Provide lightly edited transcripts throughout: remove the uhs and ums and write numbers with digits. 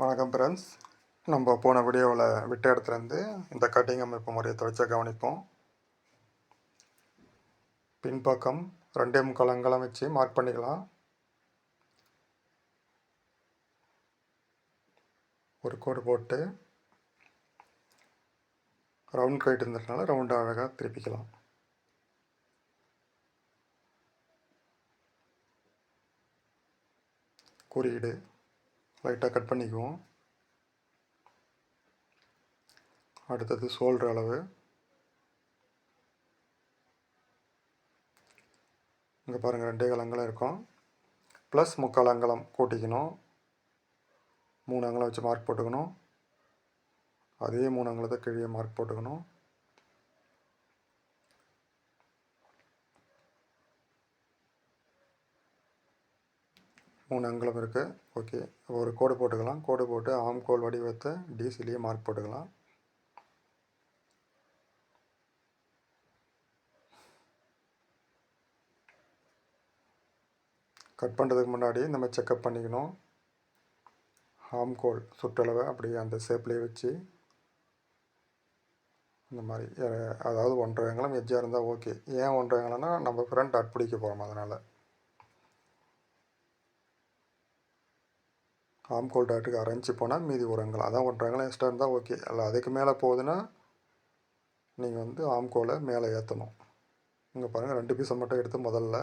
வணக்கம் ஃப்ரெண்ட்ஸ். நம்ம போன வீடியோவில் விட்ட இடத்துலேருந்து இந்த கட்டிங் அமைப்பு முறையை தொடர்ச்சியாக கவனிப்போம். பின்பக்கம் 2.25 அங்குலம் வச்சு மார்க் பண்ணிக்கலாம். ஒரு கோடு போட்டு ரவுண்ட் கைட் இருந்ததுனால ரவுண்டாக அழகாக திருப்பிக்கலாம். குறியீடு லைட்டாக கட் பண்ணிக்குவோம். அடுத்தது ஷோல்டர் அளவு இங்கே பாருங்கள் 2.25 அங்குலம் இருக்கும். ப்ளஸ் 3/4 அங்குலம் கூட்டிக்கணும். 3 அங்குலம் வச்சு மார்க் போட்டுக்கணும். அதே 3 அங்குலத்தை கீழே மார்க் போட்டுக்கணும். மூணு அங்குலம் இருக்குது. ஓகே, ஒரு கோடு போட்டுக்கலாம். கோடு போட்டு ஆம்கோல் வடிவத்தை டிசிலேயே மார்க் போட்டுக்கலாம். கட் பண்ணுறதுக்கு முன்னாடி நம்ம செக்கப் பண்ணிக்கணும். ஆம்கோல் சுற்றளவை அப்படியே அந்த ஷேப்லேயே வச்சு இந்த மாதிரி, அதாவது 1.5 அங்குலம் எட்ஜாக இருந்தால் ஓகே. ஏன் 1.5 அங்குலம்னா நம்ம ஃப்ரண்ட் டாட் பிடிக்க போகிறோம், அதனால் ஆம்கோல் டாட்டுக்கு அரைஞ்சி போனால் மீதி 1 அங்குலம், அதான் 1.5 அங்குலம் எக்ஸ்ட்ரா இருந்தால் ஓகே. இல்லை அதுக்கு மேலே போகுதுன்னா நீங்கள் ஆம்கோலை மேலே ஏற்றணும். இங்கே பாருங்கள், 2 பீஸை மட்டும் எடுத்து முதல்ல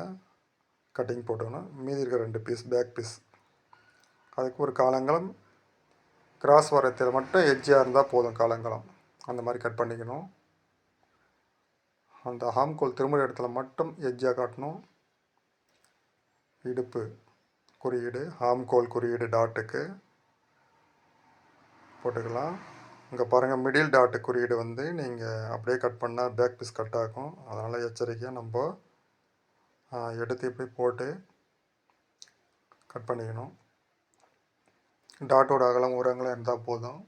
கட்டிங் போட்டுக்கணும். மீதி இருக்கிற 2 பீஸ் பேக் பீஸ், அதுக்கு ஒரு 1/4 அங்குலம் கிராஸ் வரத்தில் மட்டும் எட்ஜாக இருந்தால் போதும். 1/4 அங்குலம் அந்த மாதிரி கட் பண்ணிக்கணும். அந்த ஆம்கோல் திரும்ப இடத்துல மட்டும் எட்ஜாக காட்டணும். இடுப்பு குறியீடு ஆம்கோல் குறியீடு டாட்டுக்கு போட்டுக்கலாம். இங்கே பாருங்கள், மிடில் டாட்டு குறியீடு நீங்கள் அப்படியே கட் பண்ணால் பேக் பீஸ் கட் ஆகும். அதனால் எச்சரிக்கையாக நம்ம எடுத்து இப்படி போட்டு கட் பண்ணிக்கணும். டாட்டோட அகலம் 1 அங்குலம் இருந்தால் போதும்.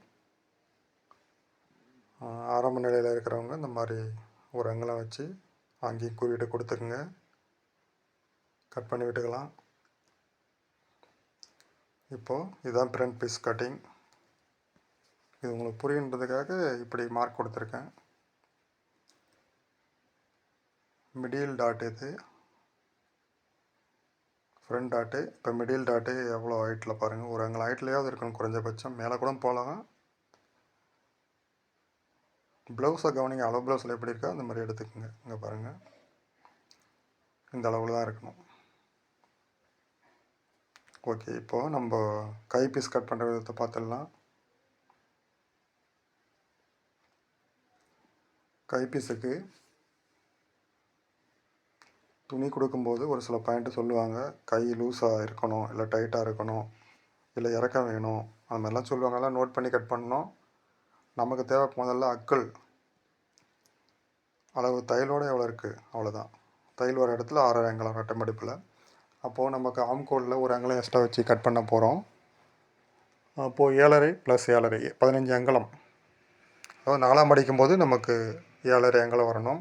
ஆரம்ப நிலையில் இருக்கிறவங்க இந்த மாதிரி 1 அங்குலம் வச்சு அங்கேயும் குறியீடு கொடுத்துக்குங்க. கட் பண்ணி விட்டுக்கலாம். இப்போது இதுதான் ஃப்ரண்ட் பீஸ் கட்டிங். இது உங்களுக்கு புரியுன்றதுக்காக இப்படி மார்க் கொடுத்துருக்கேன். மிடில் டாட் இது ஃப்ரண்ட் டாட்டு. இப்போ மிடில் டாட்டு எவ்வளோ ஹைட்டில் பாருங்கள், 1 அங்குலம் ஹைட்லையாவது இருக்கணும் குறைஞ்சபட்சம். மேலே கூட போகலாம். ப்ளவுஸை கவனிங்க, அளவு ப்ளவுஸில் எப்படி இருக்கோ அந்த மாதிரி எடுத்துக்கோங்க. இங்கே பாருங்கள், இந்த அளவில் தான் இருக்கணும். ஓகே, இப்போது நம்ம கை பீஸ் கட் பண்ணுற விதத்தை பார்த்துடலாம். கை பீஸுக்கு துணி கொடுக்கும்போது ஒரு சில பாயிண்ட்டு சொல்லுவாங்க. கை லூஸாக இருக்கணும், இல்லை டைட்டாக இருக்கணும், இல்லை இறக்கம் வேணும், அது மாதிரிலாம் சொல்லுவாங்க. எல்லாம் நோட் பண்ணி கட் பண்ணணும். நமக்கு தேவை முதல்ல அக்குள் அளவு. தையலோடு எவ்வளோ இருக்குது அவ்வளோதான். தையல் வர இடத்துல 6 அங்குலம் ரெட்டை மடிப்பில். அப்போது நமக்கு ஆம்கோலில் 1 அங்குலம் எக்ஸ்ட்ரா வச்சு கட் பண்ண போகிறோம். அப்போது 7.5 + 7.5 15 அங்குலம். அதாவது 4ஆம் மடிக்கும்போது நமக்கு 7.5 அங்குலம் வரணும்.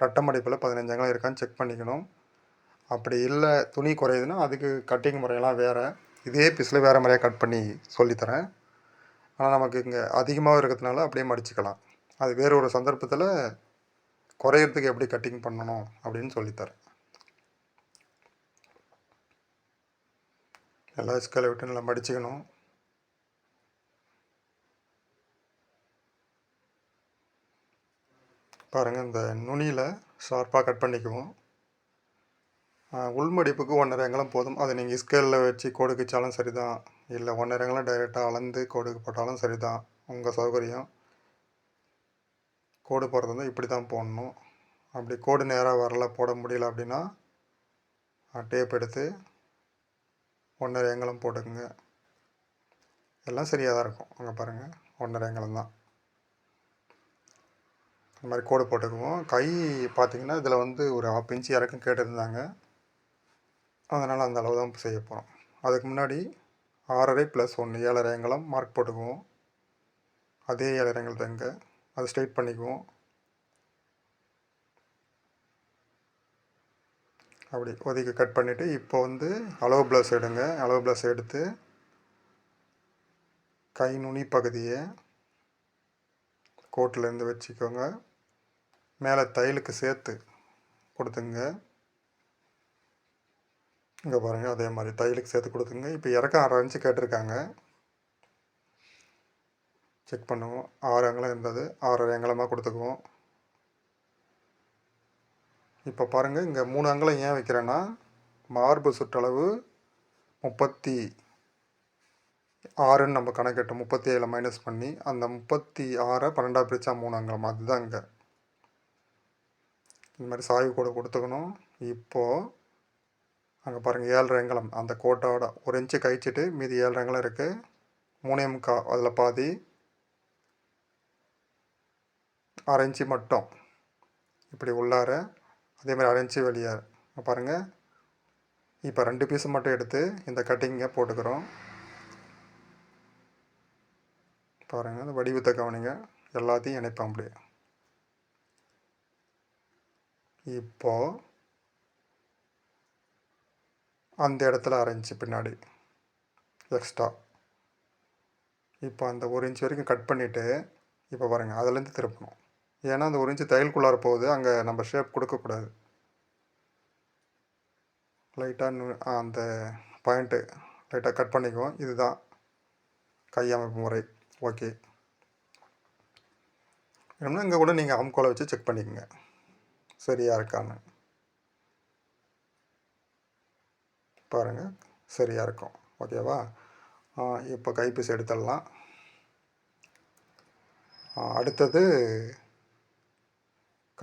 ரெட்டை மடிப்பில் 15 அங்குலம் இருக்கான்னு செக் பண்ணிக்கணும். அப்படி இல்லை துணி குறையுதுன்னா அதுக்கு கட்டிங் முறையெல்லாம் வேறு. இதே பீஸில் வேறு முறையாக கட் பண்ணி சொல்லித்தரேன். ஆனால் நமக்கு இங்கே அதிகமாக இருக்கிறதுனால அப்படியே மடிச்சுக்கலாம். அது வேறு ஒரு சந்தர்ப்பத்தில் குறையிறதுக்கு எப்படி கட்டிங் பண்ணணும் அப்படின்னு சொல்லித்தரேன். எல்லா ஸ்கேலை விட்டு நல்லா மடிச்சுக்கணும். பாருங்கள், இந்த நுனியில் ஷார்ப்பாக கட் பண்ணிக்குவோம். உள்மடிப்புக்கு 1.5 அங்குலம் போதும். அதை நீங்கள் ஸ்கேலில் வச்சு கோடு கிச்சாலும் சரி தான், இல்லை 1.5 அங்குலம் டைரெக்டாக அளந்து கோடுக்கு போட்டாலும் சரி தான், உங்கள் சௌகரியம். கோடு போடுறது வந்து இப்படி தான் போடணும். அப்படி கோடு நேராக வரல, போட முடியல அப்படின்னா டேப் எடுத்து 1.5 அங்குலம் போட்டுக்குங்க. எல்லாம் சரியாக தான் இருக்கும். அங்கே பாருங்கள், 1.5 அங்குலம் தான். இந்த மாதிரி கோடு போட்டுக்குவோம். கை பார்த்திங்கன்னா இதில் ஒரு 1/2 இன்ச்சு இறக்கம் கேட்டிருந்தாங்க, அதனால் அந்த அளவு தான் செய்ய போகிறோம். அதுக்கு முன்னாடி 6.5 + 1 7.5 அங்குலம் மார்க் போட்டுக்குவோம். அதே 7.5 அங்குலத்தை இங்கே அதை ஸ்ட்ரைட் பண்ணிக்குவோம். அப்படி ஒதுக்கி கட் பண்ணிவிட்டு இப்போ அளவு ப்ளவுஸ் எடுங்க. அளவு ப்ளவுஸ் எடுத்து கை நுனி பகுதியை கோட்டிலேருந்து வச்சுக்கோங்க. மேலே தையலுக்கு சேர்த்து கொடுத்துங்க. இங்கே பாருங்கள், அதே மாதிரி தையலுக்கு சேர்த்து கொடுத்துங்க. இப்போ இறக்கம் 6 இன்ச்சு கேட்டிருக்காங்க. செக் பண்ணுவோம். 6 அங்குலம் இருந்தது, 6 அங்குலமாக கொடுத்துக்குவோம். இப்போ பாருங்கள், இங்கே 3 அங்குலம் ஏன் வைக்கிறேன்னா, மார்பு சுற்றளவு 36ன்னு நம்ம கணக்கிட்டு 37 மைனஸ் பண்ணி அந்த 36 12ஆக பிரித்தா 3 அங்குலம். அதுதான் இங்கே இந்த மாதிரி சாய்வு கூட கொடுத்துக்கணும். இப்போது அங்கே பாருங்கள் 7 அங்குலம் அந்த கோட்டோட 1 இன்ச்சு கழிச்சிட்டு மீதி 7 அங்குலம் இருக்குது. 3.25 அதில் பாதி 1/2 இன்ச்சு மட்டும் இப்படி உள்ளார, அதே மாதிரி 1/2 இன்ச்சு வெளியே பாருங்கள். இப்போ 2 பீஸு மட்டும் எடுத்து இந்த கட்டிங்கை போட்டுக்கிறோம். பாருங்கள், அந்த வடிவத்தை கவனிங்க. எல்லாத்தையும் இணைப்போம் அப்படியே. இப்போது அந்த இடத்துல 1/2 இன்ச்சு பின்னாடி எக்ஸ்ட்ரா. இப்போ அந்த 1 இன்ச் வரைக்கும் கட் பண்ணிவிட்டு இப்போ பாருங்கள், அதுலேருந்து திருப்பணும். ஏன்னா அந்த 1 இன்ச்சு தையலுக்குள்ளார போகுது, அங்கே நம்ம ஷேப் கொடுக்கக்கூடாது. லைட்டாக அந்த பாயிண்ட்டு லைட்டாக கட் பண்ணிக்குவோம். இதுதான் கையமைப்பு முறை. ஓகே, வேணும்னா இங்கே கூட நீங்கள் ஆம்கோலை வச்சு செக் பண்ணிக்கோங்க சரியாக இருக்கான்னு. பாருங்கள், சரியாக இருக்கும். ஓகேவா? இப்போ கைப்பீஸ் எடுத்துடலாம். அடுத்தது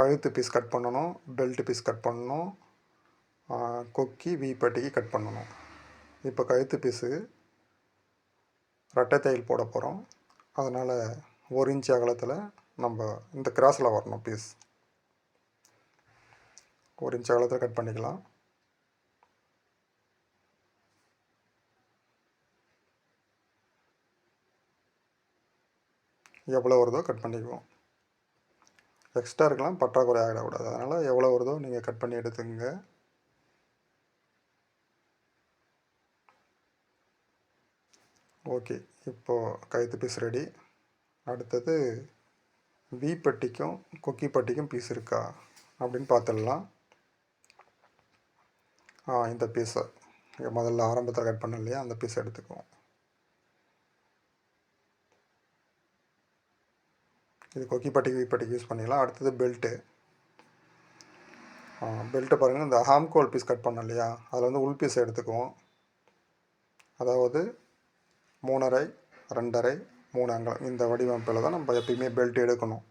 கழுத்து பீஸ் கட் பண்ணணும், பெல்ட் பீஸ் கட் பண்ணணும், கொக்கி வீப்பட்டிக்கு கட் பண்ணணும். இப்போ கழுத்து பீஸு ரெட்டை தையல் போட போகிறோம். அதனால் 1 இன்ச் அகலத்தில் நம்ம இந்த கிராஸில் வரணும் பீஸ். 1 இன்ச் அகலத்தில் கட் பண்ணிக்கலாம். எவ்வளோ வருதோ கட் பண்ணிக்குவோம். எக்ஸ்ட்ரா இருக்கலாம், பற்றாக்குறை ஆகிடக்கூடாது. அதனால் எவ்வளோ வருதோ நீங்கள் கட் பண்ணி எடுத்துக்கங்க. ஓகே, இப்போது கழுத்து பீஸ் ரெடி. அடுத்தது வீப்பட்டிக்கும் கொக்கி பட்டிக்கும் பீஸ் இருக்கா அப்படின்னு பார்த்துடலாம். இந்த பீஸை முதல்ல ஆரம்பத்தில் கட் பண்ண இல்லையா, அந்த பீஸை எடுத்துக்குவோம். இது கொக்கி பட்டிக்கு வீப்பட்டிக்கு யூஸ் பண்ணிக்கலாம். அடுத்தது பெல்ட்டு. பெல்ட்டை பாருங்கள், இந்த ஹாம்கோல் பீஸ் கட் பண்ணோம் இல்லையா, அதில் வந்து உள் பீஸை எடுத்துக்குவோம். அதாவது 3.5 2.5 3 அங்குலம் இந்த வடிவமைப்பில் தான் நம்ம எப்பயுமே பெல்ட் எடுக்கணும்.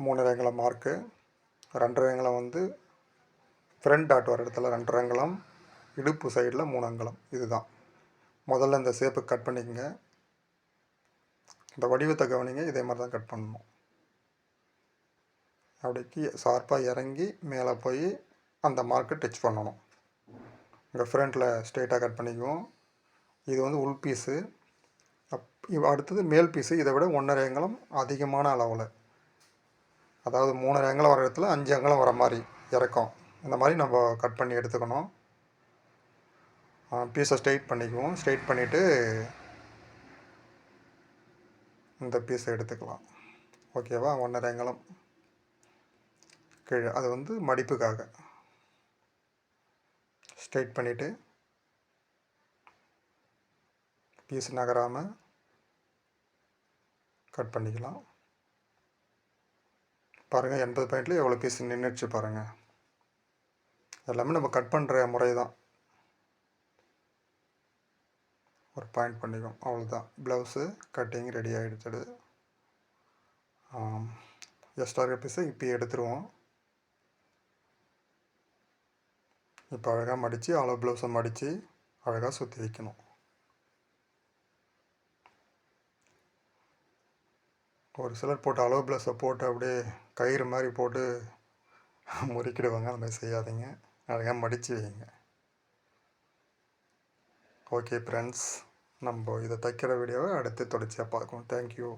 மூணரை அங்குலம் மார்க்கு, 2.5 அங்குலம் வந்து ஃப்ரண்ட் டாட் வர இடத்துல 2.5 அங்குலம், இடுப்பு சைடில் 3 அங்குலம். இதுதான் முதல்ல இந்த ஷேப்பு கட் பண்ணிக்கங்க. இந்த வடிவத்தை கவனிங்க, இதே மாதிரி தான் கட் பண்ணணும். அப்படிக்கு ஷார்ப்பாக இறங்கி மேலே போய் அந்த மார்க்கை டச் பண்ணணும். இங்கே ஃப்ரண்ட்டில் ஸ்ட்ரெயிட்டாக கட் பண்ணிக்குவோம். இது வந்து உள் பீஸு. அடுத்தது மேல் பீஸு. இதை விட 1.5 அங்குலம் அதிகமான அளவில், அதாவது 3.5 அங்குலம் வர இடத்துல 5 அங்குலம் வர மாதிரி இறக்கம். இந்த மாதிரி நம்ம கட் பண்ணி எடுத்துக்கணும். பீஸை ஸ்ட்ரெயிட் பண்ணிக்குவோம். ஸ்ட்ரெயிட் பண்ணிவிட்டு இந்த பீஸை எடுத்துக்கலாம். ஓகேவா? 1.5 அங்குலம் கீழே, அது வந்து மடிப்புக்காக. ஸ்ட்ரெயிட் பண்ணிவிட்டு பீஸ் நகராமல் கட் பண்ணிக்கலாம். பாருங்கள், 80 பாயிண்ட்லேயே எவ்வளோ பீஸ் நின்றுச்சு பாருங்கள். எல்லாமே நம்ம கட் பண்ணுற முறை தான். ஒரு பாயிண்ட் பண்ணிக்கும், அவ்வளோதான். ப்ளவுஸு கட்டிங் ரெடி ஆகிடுச்சு. எக்ஸ்ட்ரா இருக்க பீஸை இப்போ எடுத்துருவோம். இப்போ அழகாக மடித்து அளவு ப்ளவுஸை மடித்து அழகாக சுற்றி வைக்கணும். ஒரு சிலர் போட்டு அளவு ப்ளவுஸை போட்டு அப்படியே கயிறு மாதிரி போட்டு முறுக்கிடுவாங்க. அந்த மாதிரி செய்யாதீங்க, அழகாக மடித்து வைங்க. ஓகே ஃப்ரெண்ட்ஸ், நம்ம இதை தைக்கிற வீடியோவை அடுத்து தொடர்ச்சியாக பார்க்கணும். தேங்க்யூ.